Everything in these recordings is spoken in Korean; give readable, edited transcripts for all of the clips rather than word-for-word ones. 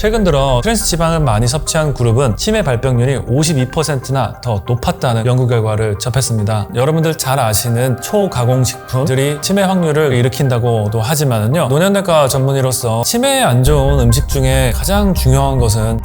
최근 들어 트랜스 지방을 많이 섭취한 그룹은 치매 발병률이 52%나 더 높았다는 연구 결과를 접했습니다. 여러분들 잘 아시는 초가공식품들이 치매 확률을 일으킨다고도 하지만요, 노년내과 전문의로서 치매에 안 좋은 음식 중에 가장 중요한 것은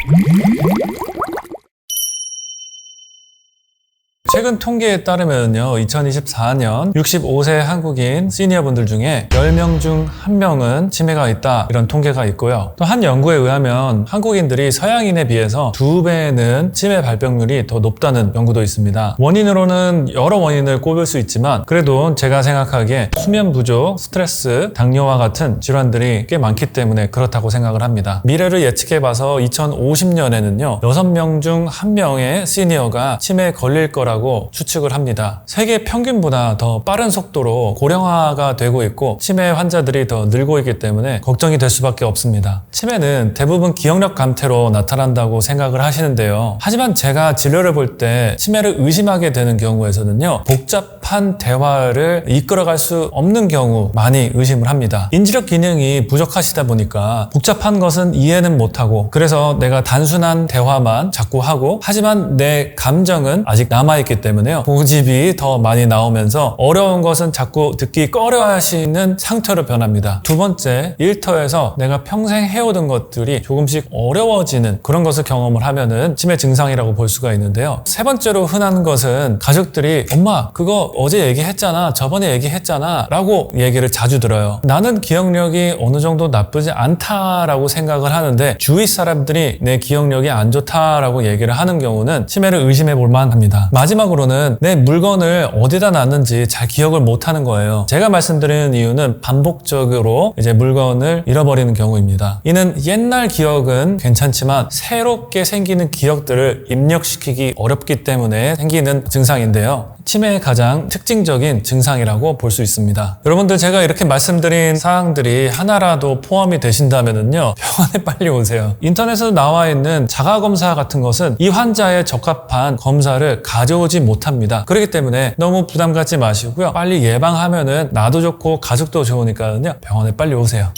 최근 통계에 따르면요, 2024년 65세 한국인 시니어분들 중에 10명 중 1명은 치매가 있다, 이런 통계가 있고요. 또 한 연구에 의하면 한국인들이 서양인에 비해서 2배는 치매 발병률이 더 높다는 연구도 있습니다. 원인으로는 여러 원인을 꼽을 수 있지만 그래도 제가 생각하기에 수면 부족, 스트레스, 당뇨와 같은 질환들이 꽤 많기 때문에 그렇다고 생각을 합니다. 미래를 예측해봐서 2050년에는요 6명 중 1명의 시니어가 치매에 걸릴 거라고 추측을 합니다. 세계 평균보다 더 빠른 속도로 고령화가 되고 있고 치매 환자들이 더 늘고 있기 때문에 걱정이 될 수밖에 없습니다. 치매는 대부분 기억력 감퇴로 나타난다고 생각을 하시는데요. 하지만 제가 진료를 볼 때 치매를 의심하게 되는 경우에서는요, 복잡한 대화를 이끌어갈 수 없는 경우 많이 의심을 합니다. 인지력 기능이 부족하시다 보니까 복잡한 것은 이해는 못하고, 그래서 내가 단순한 대화만 자꾸 하고, 하지만 내 감정은 아직 남아있기 때문에요, 고집이 더 많이 나오면서 어려운 것은 자꾸 듣기 꺼려하시는 상태로 변합니다. 두 번째, 일터에서 내가 평생 해오던 것들이 조금씩 어려워지는 그런 것을 경험을 하면은 치매 증상이라고 볼 수가 있는데요. 세 번째로 흔한 것은 가족들이 엄마 그거 어제 얘기했잖아, 저번에 얘기했잖아 라고 얘기를 자주 들어요. 나는 기억력이 어느 정도 나쁘지 않다라고 생각을 하는데 주위 사람들이 내 기억력이 안 좋다라고 얘기를 하는 경우는 치매를 의심해 볼 만합니다. 마지막으로는 내 물건을 어디다 놨는지 잘 기억을 못하는 거예요. 제가 말씀드리는 이유는 반복적으로 이제 물건을 잃어버리는 경우입니다. 이는 옛날 기억은 괜찮지만 새롭게 생기는 기억들을 입력시키기 어렵기 때문에 생기는 증상인데요. 치매의 가장 특징적인 증상이라고 볼 수 있습니다. 여러분들, 제가 이렇게 말씀드린 사항들이 하나라도 포함이 되신다면요, 병원에 빨리 오세요. 인터넷에 나와 있는 자가검사 같은 것은 이 환자에 적합한 검사를 가져오지 못합니다. 그렇기 때문에 너무 부담 갖지 마시고요, 빨리 예방하면은 나도 좋고 가족도 좋으니까요, 병원에 빨리 오세요.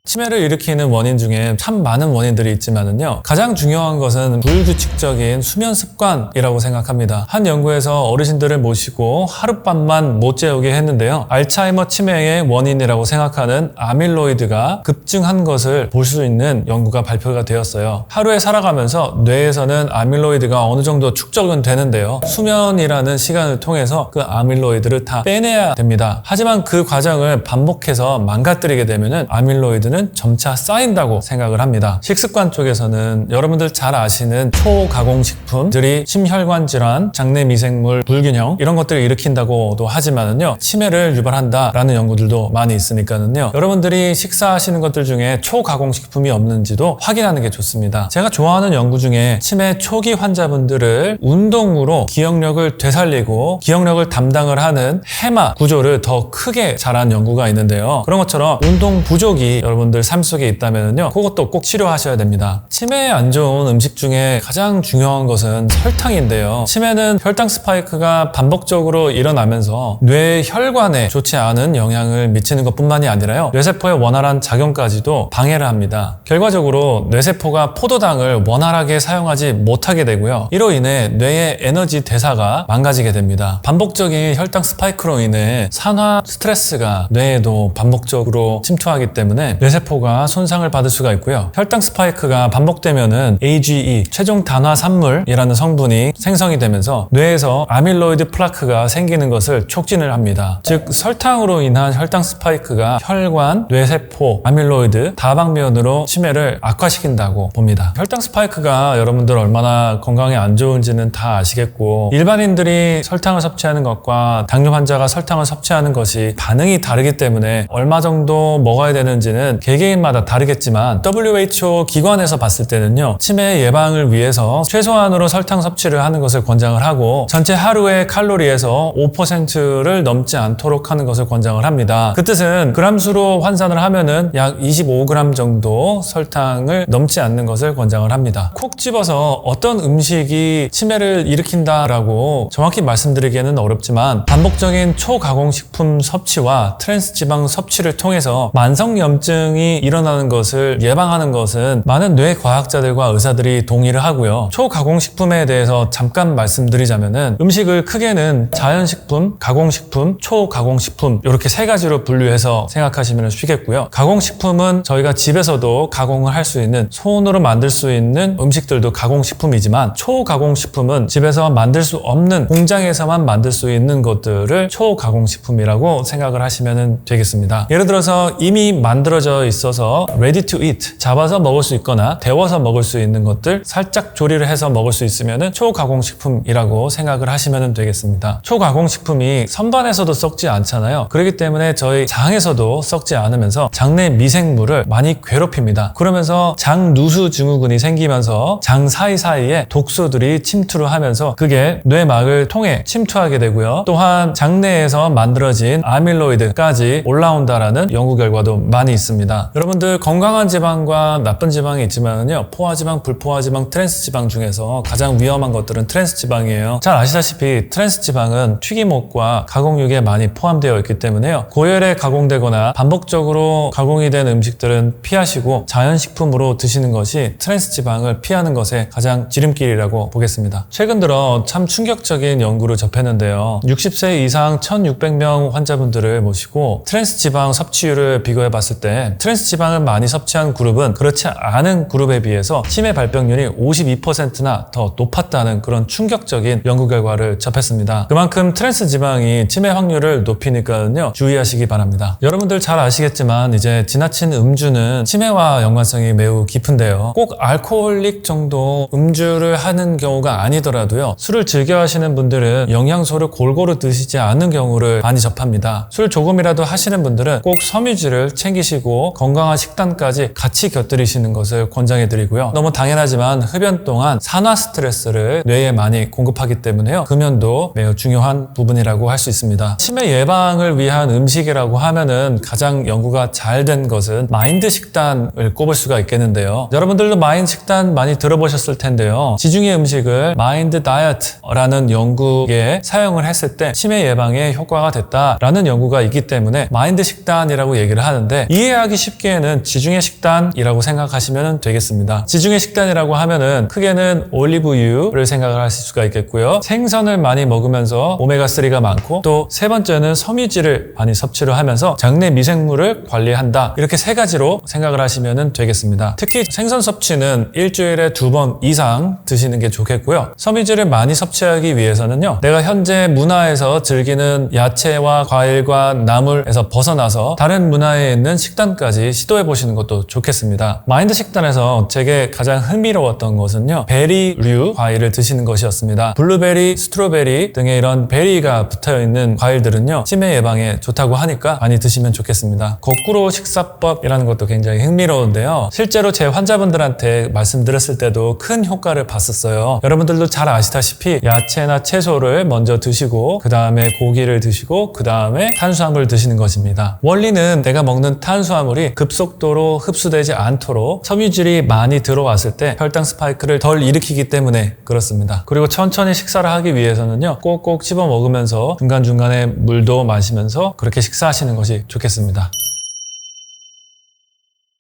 치매를 일으키는 원인 중에 참 많은 원인들이 있지만은요, 가장 중요한 것은 불규칙적인 수면 습관이라고 생각합니다. 한 연구에서 어르신들을 모시고 하룻밤만 못 재우게 했는데요, 알츠하이머 치매의 원인이라고 생각하는 아밀로이드가 급증한 것을 볼 수 있는 연구가 발표가 되었어요. 하루에 살아가면서 뇌에서는 아밀로이드가 어느 정도 축적은 되는데요, 수면이라는 시간을 통해서 그 아밀로이드를 다 빼내야 됩니다. 하지만 그 과정을 반복해서 망가뜨리게 되면은 아밀로이드는 점차 쌓인다고 생각을 합니다. 식습관 쪽에서는 여러분들 잘 아시는 초가공식품들이 심혈관 질환, 장내 미생물 불균형, 이런 것들을 일으킨다고도 하지만은요, 치매를 유발한다라는 연구들도 많이 있으니까는요, 여러분들이 식사하시는 것들 중에 초가공식품이 없는지도 확인하는 게 좋습니다. 제가 좋아하는 연구 중에 치매 초기 환자분들을 운동으로 기억력을 되살리고 기억력을 담당을 하는 해마 구조를 더 크게 잘한 연구가 있는데요, 그런 것처럼 운동 부족이 여러분들 삶 속에 있다면요, 그것도 꼭 치료하셔야 됩니다. 치매에 안 좋은 음식 중에 가장 중요한 것은 설탕인데요, 치매는 혈당 스파이크가 반복적으로 일어나면서 뇌 혈관에 좋지 않은 영향을 미치는 것뿐만이 아니라요, 뇌세포의 원활한 작용까지도 방해를 합니다. 결과적으로 뇌세포가 포도당을 원활하게 사용하지 못하게 되고요, 이로 인해 뇌의 에너지 대사가 망가지게 됩니다. 반복적인 혈당 스파이크로 인해 산화 스트레스가 뇌에도 반복적으로 침투하기 때문에 뇌세포가 손상을 받을 수가 있고요, 혈당 스파이크가 반복되면은 AGE, 최종 단화 산물이라는 성분이 생성이 되면서 뇌에서 아밀로이드 플라크가 생기는 것을 촉진을 합니다. 즉, 설탕으로 인한 혈당 스파이크가 혈관, 뇌세포, 아밀로이드 다방면으로 치매를 악화시킨다고 봅니다. 혈당 스파이크가 여러분들 얼마나 건강에 안 좋은지는 다 아시겠고, 일반인들이 설탕을 섭취하는 것과 당뇨 환자가 설탕을 섭취하는 것이 반응이 다르기 때문에 얼마 정도 먹어야 되는지는 개개인마다 다르겠지만 WHO 기관에서 봤을 때는요, 치매 예방을 위해서 최소한으로 설탕 섭취를 하는 것을 권장을 하고, 전체 하루의 칼로리에서 5%를 넘지 않도록 하는 것을 권장을 합니다. 그 뜻은 그람수로 환산을 하면은 약 25g 정도 설탕을 넘지 않는 것을 권장을 합니다. 콕 집어서 어떤 음식이 치매를 일으킨다라고 정확히 말씀드리기에는 어렵지만, 반복적인 초가공식품 섭취와 트랜스 지방 섭취를 통해서 만성염증 불균형이 일어나는 것을 예방하는 것은 많은 뇌과학자들과 의사들이 동의를 하고요. 초가공식품에 대해서 잠깐 말씀드리자면은 음식을 크게는 자연식품, 가공식품, 초가공식품 이렇게 세 가지로 분류해서 생각하시면 쉬겠고요. 가공식품은 저희가 집에서도 가공을 할 수 있는, 손으로 만들 수 있는 음식들도 가공식품이지만, 초가공식품은 집에서 만들 수 없는, 공장에서만 만들 수 있는 것들을 초가공식품이라고 생각을 하시면 되겠습니다. 예를 들어서 이미 만들어져 있어서 ready to eat, 잡아서 먹을 수 있거나 데워서 먹을 수 있는 것들, 살짝 조리를 해서 먹을 수 있으면 초가공식품이라고 생각을 하시면 되겠습니다. 초가공식품이 선반에서도 썩지 않잖아요. 그렇기 때문에 저희 장에서도 썩지 않으면서 장내 미생물을 많이 괴롭힙니다. 그러면서 장누수 증후군이 생기면서 장 사이사이에 독소들이 침투를 하면서 그게 뇌막을 통해 침투하게 되고요. 또한 장내에서 만들어진 아밀로이드까지 올라온다라는 연구 결과도 많이 있습니다. 여러분들 건강한 지방과 나쁜 지방이 있지만요, 포화지방, 불포화지방, 트랜스지방 중에서 가장 위험한 것들은 트랜스지방이에요. 잘 아시다시피 트랜스지방은 튀김옷과 가공육에 많이 포함되어 있기 때문에요, 고열에 가공되거나 반복적으로 가공이 된 음식들은 피하시고 자연식품으로 드시는 것이 트랜스지방을 피하는 것의 가장 지름길이라고 보겠습니다. 최근 들어 참 충격적인 연구를 접했는데요, 60세 이상 1600명 환자분들을 모시고 트랜스지방 섭취율을 비교해 봤을 때 트랜스지방을 많이 섭취한 그룹은 그렇지 않은 그룹에 비해서 치매 발병률이 52%나 더 높았다는 그런 충격적인 연구 결과를 접했습니다. 그만큼 트랜스지방이 치매 확률을 높이니까요, 주의하시기 바랍니다. 여러분들 잘 아시겠지만 이제 지나친 음주는 치매와 연관성이 매우 깊은데요, 꼭 알코올릭 정도 음주를 하는 경우가 아니더라도요, 술을 즐겨 하시는 분들은 영양소를 골고루 드시지 않는 경우를 많이 접합니다. 술 조금이라도 하시는 분들은 꼭 섬유질을 챙기시고 건강한 식단까지 같이 곁들이시는 것을 권장해 드리고요. 너무 당연하지만 흡연 동안 산화 스트레스를 뇌에 많이 공급하기 때문에요, 금연도 매우 중요한 부분이라고 할 수 있습니다. 치매 예방을 위한 음식이라고 하면은 가장 연구가 잘 된 것은 마인드 식단을 꼽을 수가 있겠는데요, 여러분들도 마인드 식단 많이 들어보셨을 텐데요, 지중해 음식을 마인드 다이어트라는 연구에 사용을 했을 때 치매 예방에 효과가 됐다라는 연구가 있기 때문에 마인드 식단이라고 얘기를 하는데, 이해하기 쉽게는 지중해 식단이라고 생각하시면 되겠습니다. 지중해 식단이라고 하면은 크게는 올리브유를 생각을 하실 수가 있겠고요, 생선을 많이 먹으면서 오메가3가 많고, 또 세 번째는 섬유질을 많이 섭취를 하면서 장내 미생물을 관리한다, 이렇게 세 가지로 생각을 하시면 되겠습니다. 특히 생선 섭취는 일주일에 2번 이상 드시는 게 좋겠고요, 섬유질을 많이 섭취하기 위해서는요, 내가 현재 문화에서 즐기는 야채와 과일과 나물에서 벗어나서 다른 문화에 있는 식단까지 시도해 보시는 것도 좋겠습니다. 마인드 식단에서 제게 가장 흥미로웠던 것은요, 베리류 과일을 드시는 것이었습니다. 블루베리, 스트로베리 등의 이런 베리가 붙어있는 과일들은요, 치매 예방에 좋다고 하니까 많이 드시면 좋겠습니다. 거꾸로 식사법이라는 것도 굉장히 흥미로운데요, 실제로 제 환자분들한테 말씀드렸을 때도 큰 효과를 봤었어요. 여러분들도 잘 아시다시피 야채나 채소를 먼저 드시고 그 다음에 고기를 드시고 그 다음에 탄수화물을 드시는 것입니다. 원리는 내가 먹는 탄수화물이 급속도로 흡수되지 않도록 섬유질이 많이 들어왔을 때 혈당 스파이크를 덜 일으키기 때문에 그렇습니다. 그리고 천천히 식사를 하기 위해서는요, 꼭꼭 씹어 먹으면서 중간중간에 물도 마시면서 그렇게 식사하시는 것이 좋겠습니다.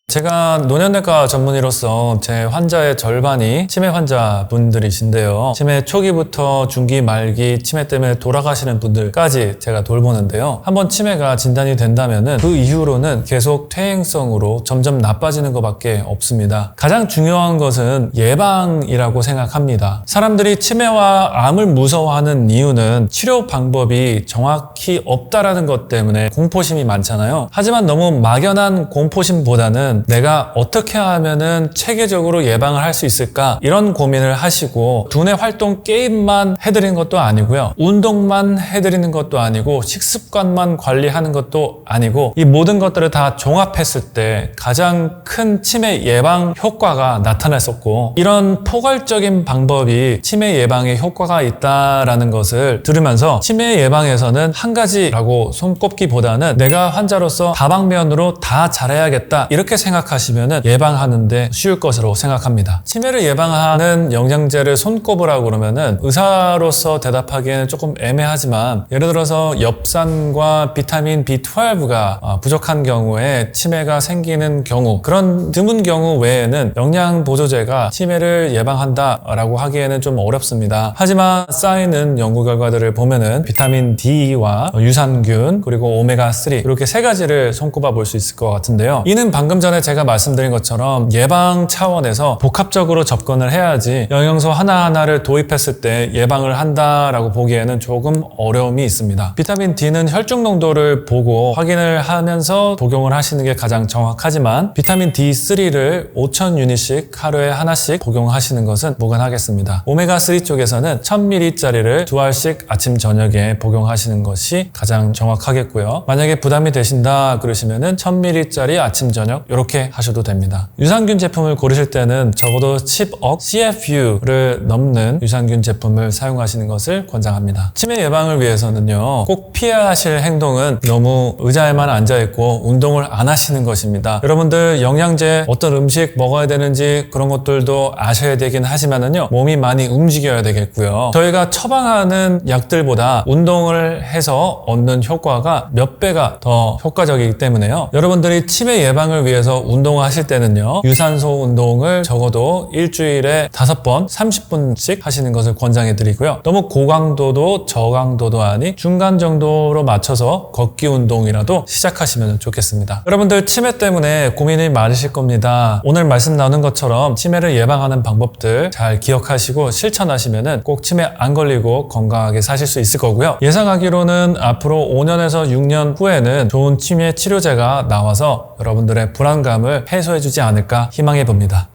제가 노년내과 전문의로서 제 환자의 절반이 치매 환자분들이신데요, 치매 초기부터 중기, 말기 치매 때문에 돌아가시는 분들까지 제가 돌보는데요, 한번 치매가 진단이 된다면은 그 이후로는 계속 퇴행성으로 점점 나빠지는 것밖에 없습니다. 가장 중요한 것은 예방이라고 생각합니다. 사람들이 치매와 암을 무서워하는 이유는 치료 방법이 정확히 없다라는 것 때문에 공포심이 많잖아요. 하지만 너무 막연한 공포심보다는 내가 어떻게 하면은 체계적으로 예방을 할 수 있을까, 이런 고민을 하시고 두뇌 활동 게임만 해드리는 것도 아니고요, 운동만 해드리는 것도 아니고 식습관만 관리하는 것도 아니고, 이 모든 것들을 다 종합했을 때 가장 큰 치매 예방 효과가 나타났었고, 이런 포괄적인 방법이 치매 예방에 효과가 있다라는 것을 들으면서 치매 예방에서는 한 가지라고 손꼽기보다는 내가 환자로서 다방면으로 다 잘해야겠다, 이렇게 생각합니다. 생각하시면 예방하는데 쉬울 것으로 생각합니다. 치매를 예방하는 영양제를 손꼽으라고 그러면은 의사로서 대답하기에는 조금 애매하지만, 예를 들어서 엽산과 비타민 B12가 부족한 경우에 치매가 생기는 경우, 그런 드문 경우 외에는 영양보조제가 치매를 예방한다라고 하기에는 좀 어렵습니다. 하지만 쌓이는 연구 결과들을 보면은 비타민 D와 유산균 그리고 오메가3 이렇게 세 가지를 손꼽아 볼 수 있을 것 같은데요. 이는 방금 전에 제가 말씀드린 것처럼 예방 차원에서 복합적으로 접근을 해야지 영양소 하나하나를 도입했을 때 예방을 한다라고 보기에는 조금 어려움이 있습니다. 비타민 D는 혈중 농도를 보고 확인을 하면서 복용을 하시는 게 가장 정확하지만, 비타민 D3를 5,000유닛씩 하루에 하나씩 복용하시는 것은 무관하겠습니다. 오메가3 쪽에서는 1000ml짜리를 2알씩 아침 저녁에 복용하시는 것이 가장 정확하겠고요. 만약에 부담이 되신다 그러시면은 1000ml짜리 아침 저녁 이렇게 하셔도 됩니다. 유산균 제품을 고르실 때는 적어도 10억 CFU를 넘는 유산균 제품을 사용하시는 것을 권장합니다. 치매 예방을 위해서는요, 꼭 피해야 하실 행동은 너무 의자에만 앉아있고 운동을 안 하시는 것입니다. 여러분들 영양제 어떤 음식 먹어야 되는지 그런 것들도 아셔야 되긴 하지만은요, 몸이 많이 움직여야 되겠고요. 저희가 처방하는 약들보다 운동을 해서 얻는 효과가 몇 배가 더 효과적이기 때문에요. 여러분들이 치매 예방을 위해서 운동하실 때는요, 유산소 운동을 적어도 일주일에 5번 30분씩 하시는 것을 권장해 드리고요. 너무 고강도도 저강도도 아닌 중간 정도로 맞춰서 걷기 운동이라도 시작하시면 좋겠습니다. 여러분들 치매 때문에 고민이 많으실 겁니다. 오늘 말씀 나눈 것처럼 치매를 예방하는 방법들 잘 기억하시고 실천하시면 꼭 치매 안 걸리고 건강하게 사실 수 있을 거고요. 예상하기로는 앞으로 5년에서 6년 후에는 좋은 치매 치료제가 나와서 여러분들의 불안감을 해소해 주지 않을까 희망해 봅니다.